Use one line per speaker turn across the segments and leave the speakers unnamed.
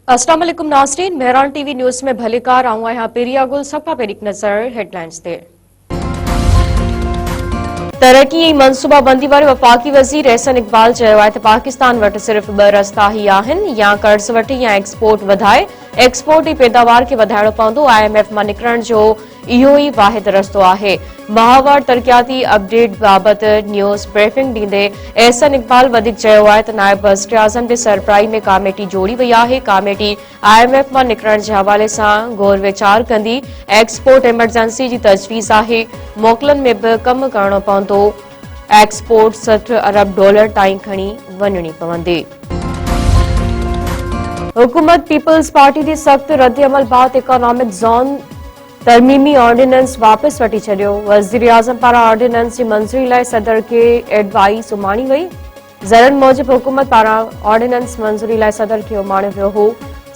अस्सलाम वालेकुम नाज़रीन, मेहरान टीवी न्यूज़ में भलीकार आऊं यहाँ पेरिया गुल सबका पेरिक नज़र हेडलाइंस ते तरक्की ऐं मनसूबाबंदी वारे वफ़ाक़ी वज़ीर एहसन इक़बाल चयो आहे त पाकिस्तान वटि सिर्फ़ ॿ रस्ता ई आहिनि, या कर्ज़ वठी या एक्सपोर्ट वधाए। एक्सपोर्ट ई पैदावार खे वधाइणो पवंदो। IMF मां निकिरण जो इहो ई वाहिद रस्तो आहे। माहवार तरक़ियाती अपडेट बाबति न्यूज़ ब्रीफिंग ॾींदे एहसन इक़बाल वधीक चयो आहे त नायब वज़ीर आज़म जे सरबराही में कमेटी जोड़ी वई आहे। कमेटी IMF मां निकिरण जे हवाले सां गौर वीचार कंदी। एक्सपोर्ट इमरजेंसी जी तजवीज़ आहे। मोकलनि में बि कमु करणो पवंदो। एक्सपोर्ट $60 अरब ताईं खणी वञणी पवंदी। हुकूमत पीपल्स पार्टी जी सख़्त रद्द अमल बाद इकोनॉमिक ज़ोन तरमीमी ऑर्डिनेंस वापस वठी छॾियो। वज़ीर आज़म पारां ऑर्डिनेंस जी मंज़ूरी लाइ सदर खे एडवाइस उमाणी वई। ज़रन मूजिब हुकूमत पारां ऑर्डिनेंस मंज़ूरी लाइ सदर खे उमाणियो वियो हो।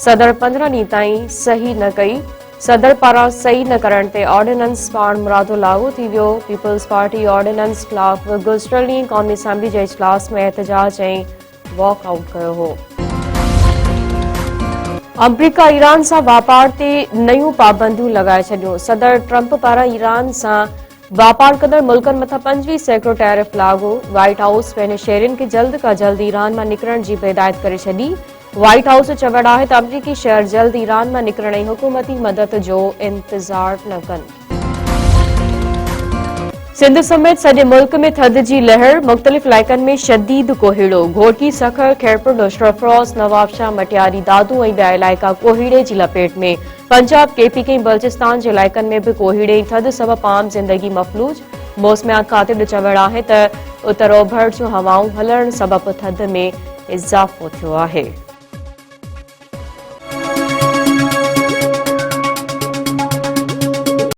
सदर 15 ॾींहं ताईं सही न कई। सदर पारां सही न करण ते ऑर्डिनेंस पाण मुरादो लागू थी वियो। पीपल्स पार्टी ऑर्डिनेंस ख़िलाफ़ गुज़िरियल ॾींहुं क़ौमी असम्बली जे इजलास में एहतजाज ऐं वॉकआउट कयो हो। अमरीका ईरान सां वापार ते नयूं पाबंदियूं लॻाए छॾियूं। सदर ट्रंप पारां ईरान सां वापार कंदड़ मुल्कनि मथां 25% टैरिफ लागू। व्हाइट हाउस पंहिंजे शहरियुनि खे जल्द खां जल्द ईरान मां निकिरण जी हिदायत करे छॾी। व्हाइट हाउस जो चवणु आहे त अमरीकी शहर जल्द ईरान मां निकिरण ऐं हुकूमती मदद जो इंतज़ार न कनि। सिंध समेत सॼे मुल्क में थधि जी लहर। मुख़्तलिफ़ इलाइक़नि में शदीद कोहीड़ो। घोटकी, सखर, खैरपुर, सरफरोश, नवाबशाह, मटियारी, दादू ऐं ॿिया इलाइक़ा कोहीड़े जी लपेट में। पंजाब, KPK ऐं बलूचिस्तान जे इलाइक़नि में बि कोहीड़े ऐं थधि सबबि आम ज़िंदगी मफ़लूज। मौसमियात खाते जो चवणु आहे त उतर ओभर जूं हवाऊं हलण सबबि थधि में इज़ाफ़ो थियो आहे।